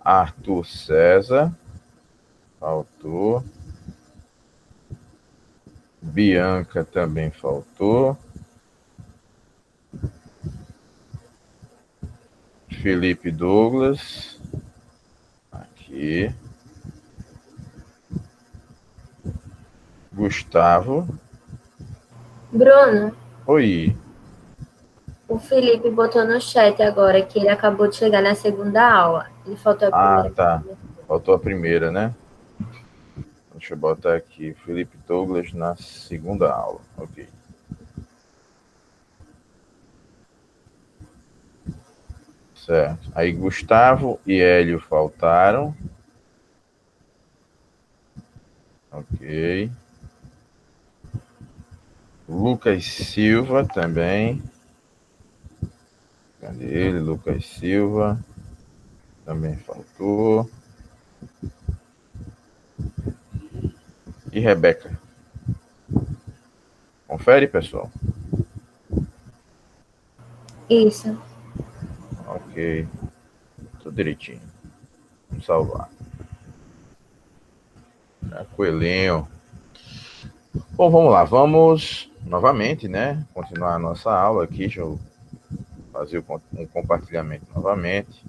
Arthur César. Faltou. Bianca também faltou. Felipe Douglas. Aqui. Gustavo. Bruno, Oi. o Felipe botou no chat agora que ele acabou de chegar na segunda aula. Ele faltou a Ah, primeira. tá. Faltou a primeira, né? Deixa eu botar aqui. Felipe Douglas na segunda aula. Ok. Certo. Aí Gustavo e Hélio faltaram. Ok. Lucas Silva também. Cadê ele? Lucas Silva. Também faltou. E Rebeca. Confere, pessoal. Isso. Ok. Tudo direitinho. Vamos salvar. Coelhinho. Bom, vamos lá. Vamos novamente, né? Continuar a nossa aula aqui. Deixa eu fazer um compartilhamento novamente.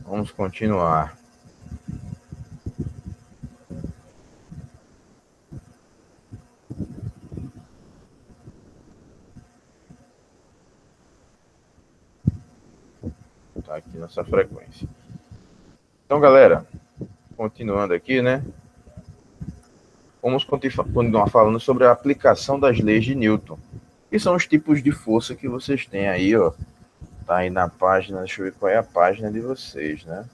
Vamos continuar. Tá aqui nessa frequência. Então, galera, continuando aqui, né? Vamos continuar falando sobre a aplicação das leis de Newton. Que são os tipos de força que vocês têm aí, ó. Tá aí na página, deixa eu ver qual é a página de vocês, né?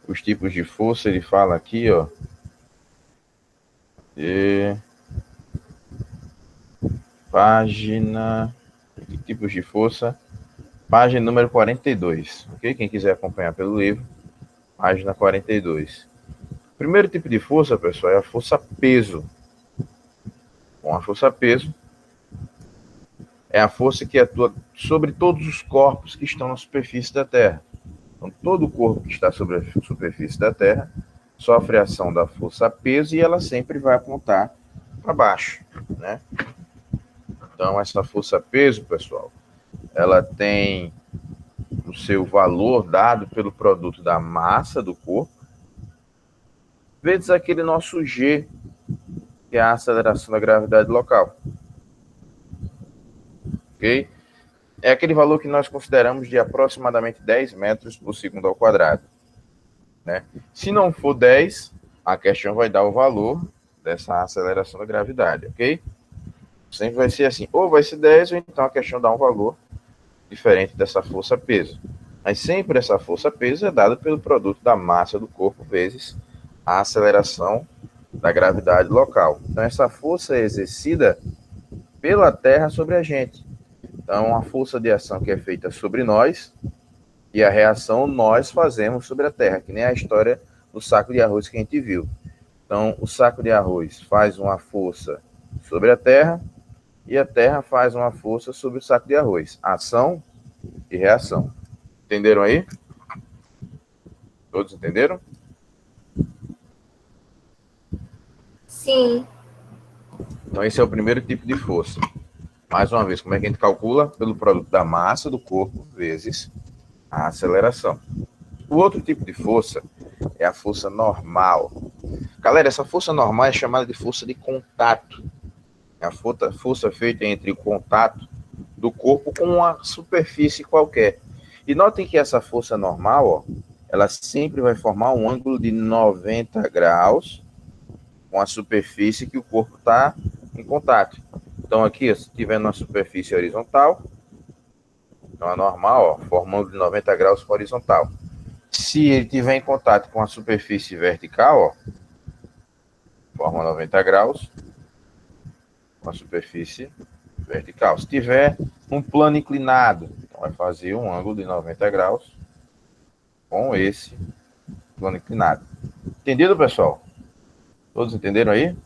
Os tipos de força, ele fala aqui, ó. Página. Que tipos de força? Página número 42, ok? Quem quiser acompanhar pelo livro, página 42. O primeiro tipo de força, pessoal, é a força peso. Bom, a força peso é a força que atua sobre todos os corpos que estão na superfície da Terra. Então, todo corpo que está sobre a superfície da Terra sofre a ação da força peso e ela sempre vai apontar para baixo, né? Então, essa força peso, pessoal, ela tem o seu valor dado pelo produto da massa do corpo, vezes aquele nosso G, que é a aceleração da gravidade local. Ok? É aquele valor que nós consideramos de aproximadamente 10 metros por segundo ao quadrado. Né? Se não for 10, a questão vai dar o valor dessa aceleração da gravidade, ok? Sempre vai ser assim, ou vai ser 10, ou então a questão dá um valor diferente dessa força-peso. Mas sempre essa força-peso é dada pelo produto da massa do corpo vezes a aceleração da gravidade local. Então, essa força é exercida pela Terra sobre a gente. Então, a força de ação que é feita sobre nós e a reação nós fazemos sobre a Terra, que nem a história do saco de arroz que a gente viu. Então, o saco de arroz faz uma força sobre a Terra e a Terra faz uma força sobre o saco de arroz. Ação e reação. Entenderam aí? Todos entenderam? Sim. Então, esse é o primeiro tipo de força. Mais uma vez, como é que a gente calcula? Pelo produto da massa do corpo vezes a aceleração. O outro tipo de força é a força normal. Galera, essa força normal é chamada de força de contato. É a força feita entre o contato do corpo com uma superfície qualquer. E notem que essa força normal, ó, ela sempre vai formar um ângulo de 90 graus com a superfície que o corpo está em contato. Então aqui, se tiver na superfície horizontal, então a normal, ó, forma um ângulo de 90 graus horizontal. Se ele tiver em contato com a superfície vertical, ó, forma 90 graus com a superfície vertical. Se tiver um plano inclinado, então vai fazer um ângulo de 90 graus com esse plano inclinado. Entendido, pessoal? Todos entenderam aí?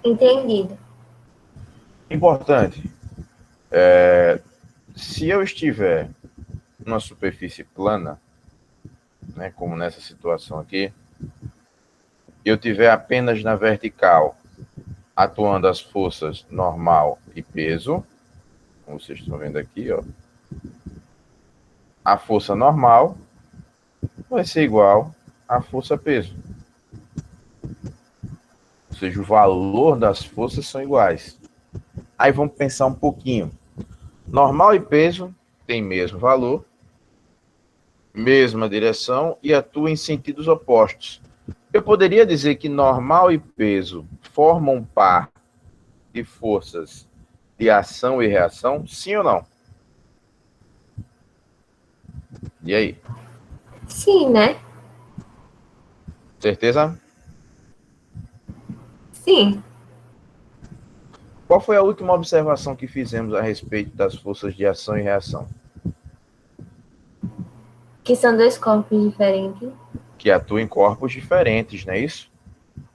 Entendido. Importante. Se eu estiver numa superfície plana, né, como nessa situação aqui, e eu tiver apenas na vertical atuando as forças normal e peso, como vocês estão vendo aqui, ó, a força normal vai ser igual à força peso. Ou seja, o valor das forças são iguais. Aí vamos pensar um pouquinho. Normal e peso têm mesmo valor, mesma direção e atuam em sentidos opostos. Eu poderia dizer que normal e peso formam par de forças de ação e reação? Sim ou não? E aí? Sim, né? Certeza? Sim. Qual foi a última observação que fizemos a respeito das forças de ação e reação? Que são dois corpos diferentes. Que atuam em corpos diferentes, não é isso?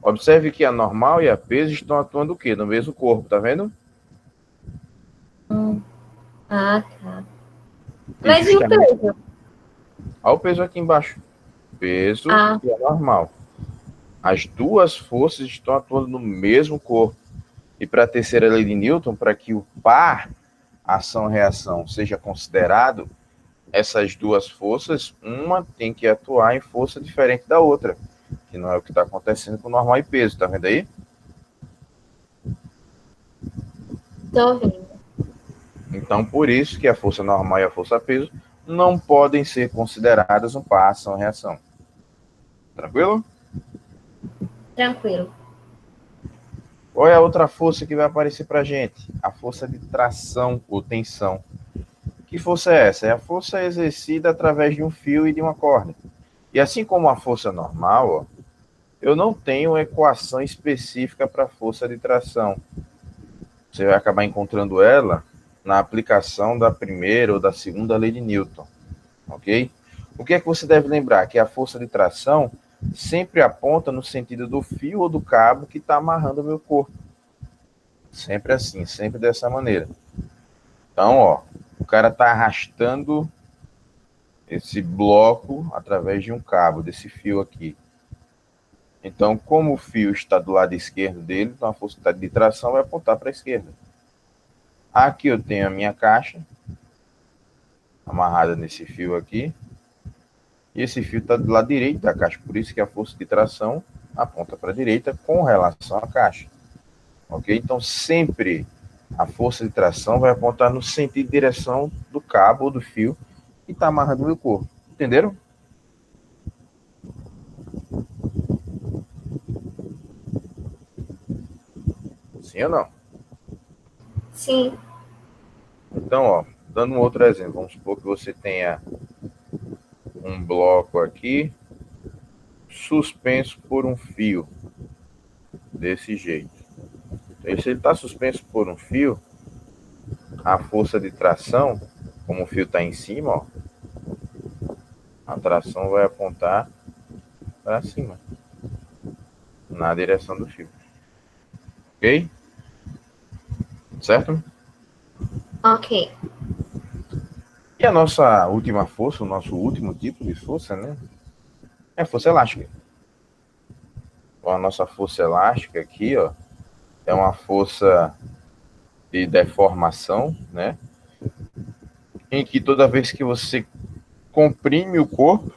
Observe que a normal e a peso estão atuando o quê? No mesmo corpo, tá vendo? Ah, tá. E Mas e o justamente, peso? olha o peso aqui embaixo. Peso Ah, e a normal. As duas forças estão atuando no mesmo corpo. E para a terceira lei de Newton, para que o par ação-reação seja considerado, essas duas forças, uma tem que atuar em força diferente da outra, que não é o que está acontecendo com normal e peso, tá vendo aí? tô vendo. Então, por isso que a força normal e a força peso não podem ser consideradas um par ação-reação. Tranquilo? Tranquilo. Qual é a outra força que vai aparecer para a gente? A força de tração ou tensão. Que força é essa? É a força exercida através de um fio e de uma corda. E assim como a força normal, ó, eu não tenho equação específica para a força de tração. Você vai acabar encontrando ela na aplicação da primeira ou da segunda lei de Newton, ok? O que é que você deve lembrar? Que a força de tração sempre aponta no sentido do fio ou do cabo que está amarrando o meu corpo. Sempre assim, sempre dessa maneira. Então, ó, o cara está arrastando esse bloco através de um cabo, desse fio aqui. Então, como o fio está do lado esquerdo dele, então a força de tração vai apontar para a esquerda. Aqui eu tenho a minha caixa, amarrada nesse fio aqui, e esse fio está do lado direito da caixa, por isso que a força de tração aponta para a direita com relação à caixa. Ok? Então, sempre a força de tração vai apontar no sentido de direção do cabo ou do fio que está amarrando o meu corpo. Entenderam? Sim ou não? Sim. Então, ó, dando um outro exemplo, vamos supor que você tenha um bloco aqui suspenso por um fio, desse jeito. Então, se ele está suspenso por um fio, a força de tração, como o fio está em cima, ó, a tração vai apontar para cima, na direção do fio. Ok? Certo? Ok. E a nossa última força, o nosso último tipo de força, né? É a força elástica. Então, a nossa força elástica aqui, ó, é uma força de deformação, né? Em que toda vez que você comprime o corpo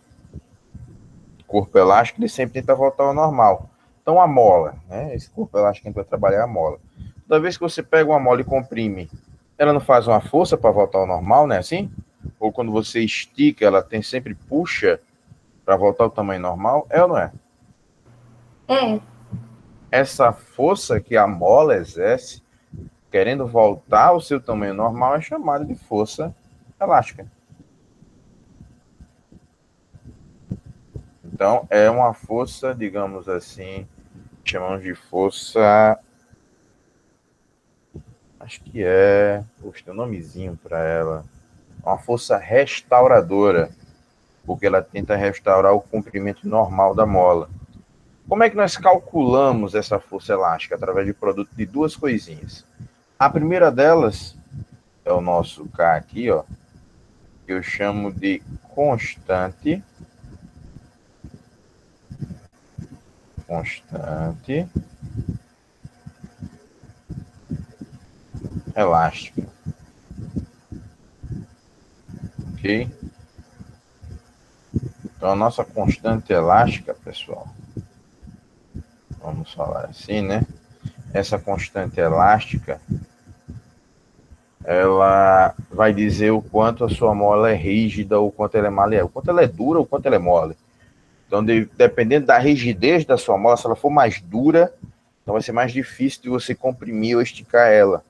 elástico, ele sempre tenta voltar ao normal. Então, a mola, né? Esse corpo elástico que a gente vai trabalhar é a mola. Toda vez que você pega uma mola e comprime, ela não faz uma força para voltar ao normal, né? Assim? Ou quando você estica, ela tem sempre puxa para voltar ao tamanho normal, é ou não é? É. Essa força que a mola exerce, querendo voltar ao seu tamanho normal, é chamada de força elástica. Então, é uma força, digamos assim, chamamos de força. Acho que é. Poxa, tem um nomezinho para ela. Uma força restauradora, porque ela tenta restaurar o comprimento normal da mola. Como é que nós calculamos essa força elástica? Através de produto de duas coisinhas. A primeira delas é o nosso K aqui, ó, que eu chamo de constante elástica, ok? Então, a nossa constante elástica, pessoal, vamos falar assim, né? Essa constante elástica, ela vai dizer o quanto a sua mola é rígida ou o quanto ela é maleável, o quanto ela é dura ou o quanto ela é mole. Então, dependendo da rigidez da sua mola, se ela for mais dura, então vai ser mais difícil de você comprimir ou esticar ela.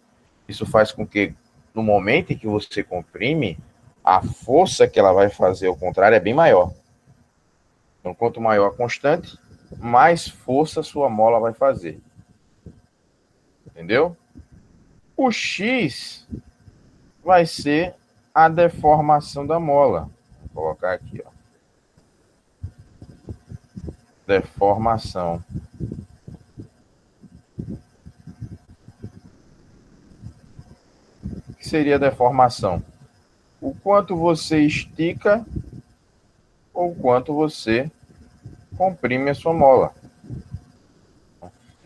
Isso faz com que, no momento em que você comprime, a força que ela vai fazer ao contrário é bem maior. Então, quanto maior a constante, mais força sua mola vai fazer. Entendeu? O X vai ser a deformação da mola. Vou colocar aqui, ó. Deformação. O que seria a deformação? O quanto você estica ou o quanto você comprime a sua mola.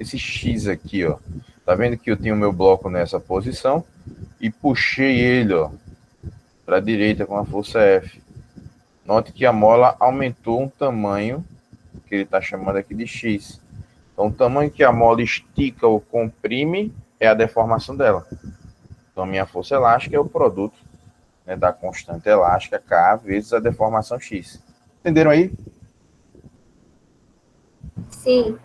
Esse X aqui, ó. Tá vendo que eu tenho o meu bloco nessa posição e puxei ele, ó, para a direita com a força F. Note que a mola aumentou um tamanho que ele está chamando aqui de X. Então, o tamanho que a mola estica ou comprime é a deformação dela. Então, a minha força elástica é o produto, né, da constante elástica K vezes a deformação X. Entenderam aí? Sim.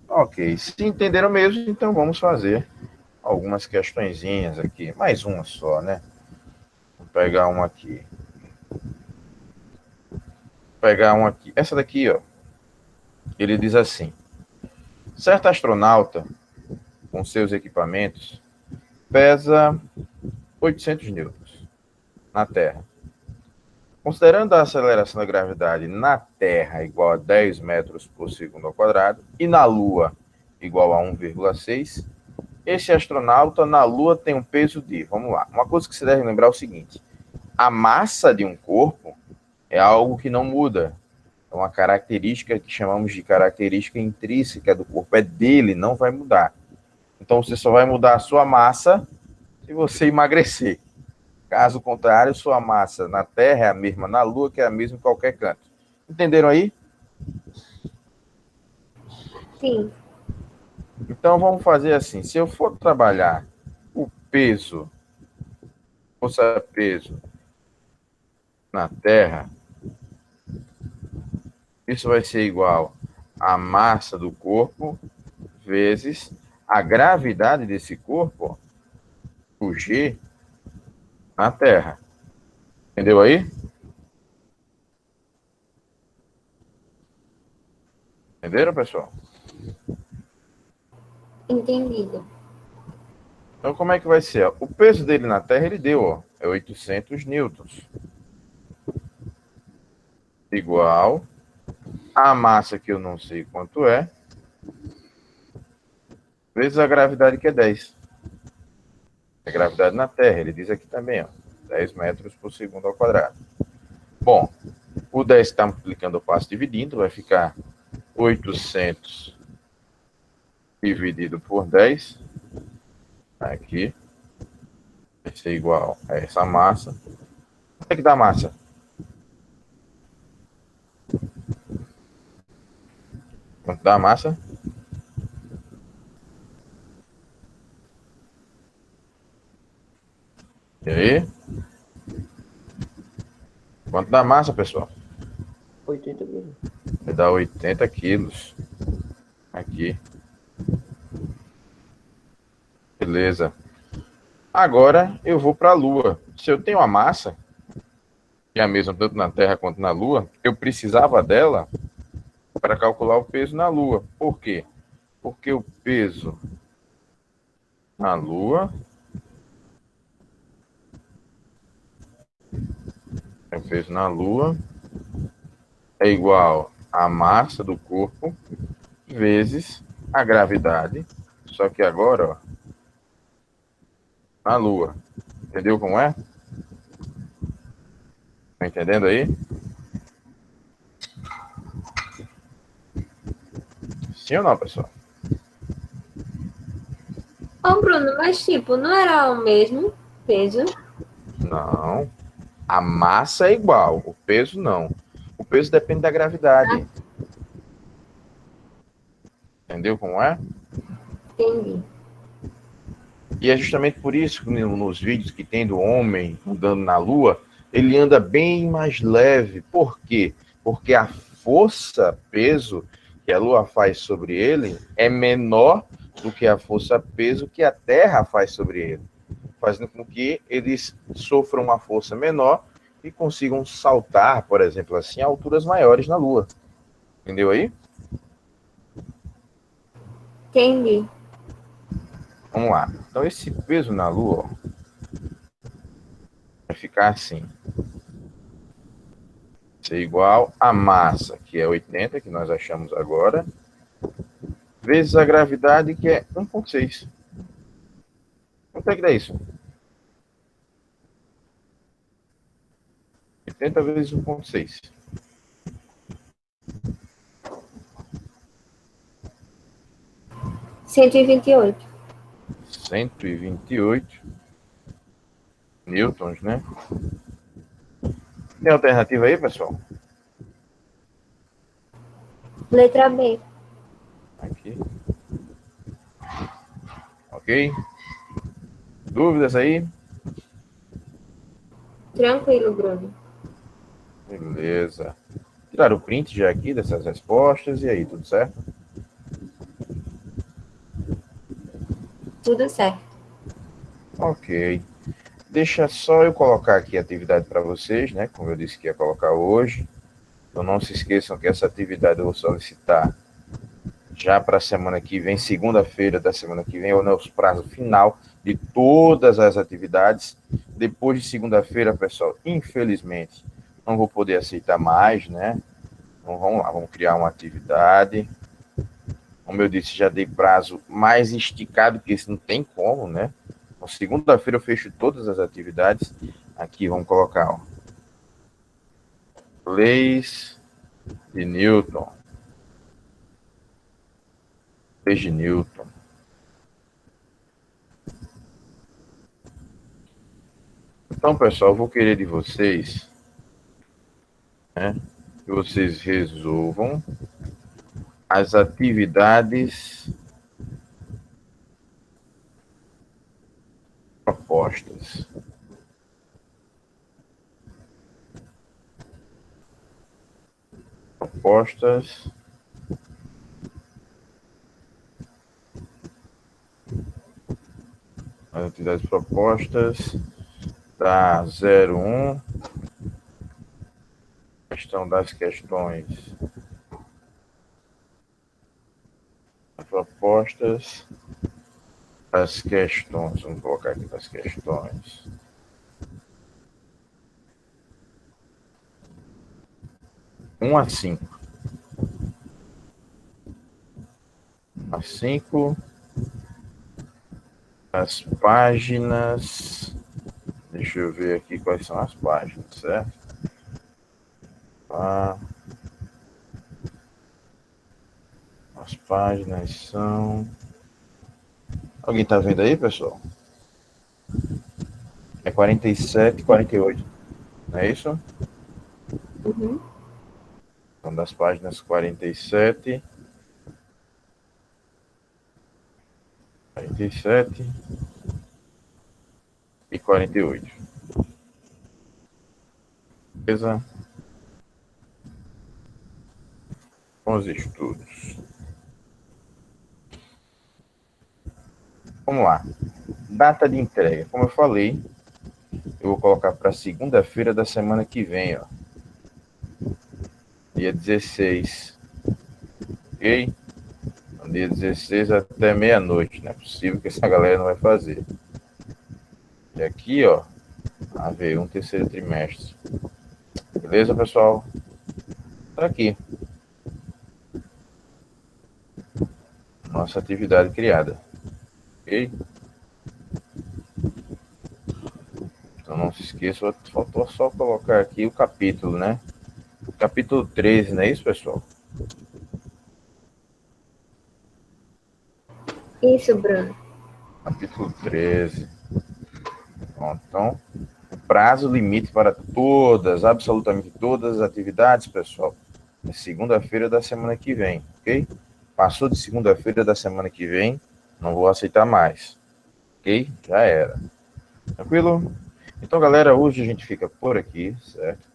Ok. Se entenderam mesmo, então vamos fazer algumas questõezinhas aqui. Mais uma só, né? Vou pegar uma aqui. Essa daqui, ó. Ele diz assim: certo astronauta, com seus equipamentos, pesa 800 newtons na Terra. Considerando a aceleração da gravidade na Terra igual a 10 metros por segundo ao quadrado e na Lua igual a 1,6, esse astronauta na Lua tem um peso de... Vamos lá. Uma coisa que você deve lembrar é o seguinte: a massa de um corpo é algo que não muda. É uma característica que chamamos de característica intrínseca do corpo. É dele, não vai mudar. Então, você só vai mudar a sua massa se você emagrecer. Caso contrário, sua massa na Terra é a mesma na Lua, que é a mesma em qualquer canto. Entenderam aí? Sim. Então, vamos fazer assim. Se eu for trabalhar o peso, força-peso na Terra, isso vai ser igual a massa do corpo vezes a gravidade desse corpo, o G, na Terra. Entendeu aí? Entenderam, pessoal? Entendido. Então, como é que vai ser? O peso dele na Terra, ele deu, ó, é 800 newtons. Igual a massa, que eu não sei quanto é, vezes a gravidade, que é 10. A gravidade na Terra, ele diz aqui também, ó, 10 metros por segundo ao quadrado. Bom, o 10 está multiplicando, eu passo dividindo, vai ficar 800 dividido por 10. Aqui. Vai ser igual a essa massa. Quanto é que dá a massa? Quanto dá a massa? E aí? Quanto dá a massa, pessoal? 80 quilos. Vai dar 80 quilos. Aqui. Beleza. Agora eu vou para a Lua. Se eu tenho a massa, que é a mesma tanto na Terra quanto na Lua, eu precisava dela para calcular o peso na Lua. Por quê? Porque o peso na Lua é igual à massa do corpo vezes a gravidade. Só que agora, ó, na Lua. Entendeu como é? Tá entendendo aí? Sim ou não, pessoal? Ô, Bruno, mas tipo, não era o mesmo peso? Não. A massa é igual, o peso não. O peso depende da gravidade. Entendeu como é? Entendi. E é justamente por isso que nos vídeos que tem do homem andando na Lua, ele anda bem mais leve. Por quê? Porque a força, peso que a Lua faz sobre ele é menor do que a força, peso que a Terra faz sobre ele, fazendo com que eles sofram uma força menor que consigam saltar, por exemplo, assim, a alturas maiores na Lua. Entendeu aí? Entendi. Vamos lá. Então, esse peso na Lua, ó, vai ficar assim. Ser igual a massa, que é 80, que nós achamos agora, vezes a gravidade, que é 1,6. Quanto é que dá isso? 80 vezes 1,6. 128. 128 newtons, né? Tem alternativa aí, pessoal? Letra B. Aqui. Ok? Dúvidas aí? Tranquilo, Bruno. Beleza. Tiraram o print já aqui dessas respostas. E aí, tudo certo? Tudo certo. Ok. Deixa só eu colocar aqui a atividade para vocês, né? Como eu disse que ia colocar hoje. Então não se esqueçam que essa atividade eu vou solicitar já para a semana que vem, segunda-feira da semana que vem, ou no prazo final de todas as atividades. Depois de segunda-feira, pessoal, infelizmente, não vou poder aceitar mais, né? Então vamos lá, vamos criar uma atividade. Como eu disse, já dei prazo mais esticado, porque isso não tem como, né? Então, segunda-feira eu fecho todas as atividades. Aqui vamos colocar, ó, leis de Newton. Leis de Newton. Então, pessoal, eu vou querer de vocês, né, que vocês resolvam as atividades propostas. Propostas as atividades propostas da 01, questão das questões propostas das questões, vamos colocar aqui das questões 1 a 5. 1 a 5, as páginas, deixa eu ver aqui quais são as páginas, certo? As páginas são... Alguém tá vendo aí, pessoal? É 47 e 48, não é isso? Uhum. São das páginas 47 e 48. Beleza? Com os estudos. Vamos lá. Data de entrega. Como eu falei, eu vou colocar para segunda-feira da semana que vem, ó. Dia 16. Ok? No dia 16 até meia-noite. Não é possível que essa galera não vai fazer. E aqui, ó, AV1 terceiro trimestre. Beleza, pessoal? Tá aqui. Nossa atividade criada. Ok? Então não se esqueça, faltou só colocar aqui o capítulo, né? Capítulo 13, não é isso, pessoal? Isso, Bruno. Capítulo 13. Bom, então, o prazo limite para todas, absolutamente todas as atividades, pessoal, é segunda-feira da semana que vem, ok? Passou de segunda-feira da semana que vem, não vou aceitar mais, ok? Já era. Tranquilo? Então, galera, hoje a gente fica por aqui, certo?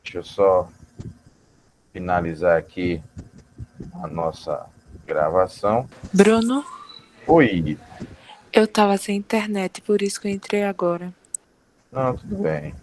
Deixa eu só finalizar aqui a nossa gravação. Bruno, Oi! eu tava sem internet, por isso que eu entrei agora. Não, tudo bem.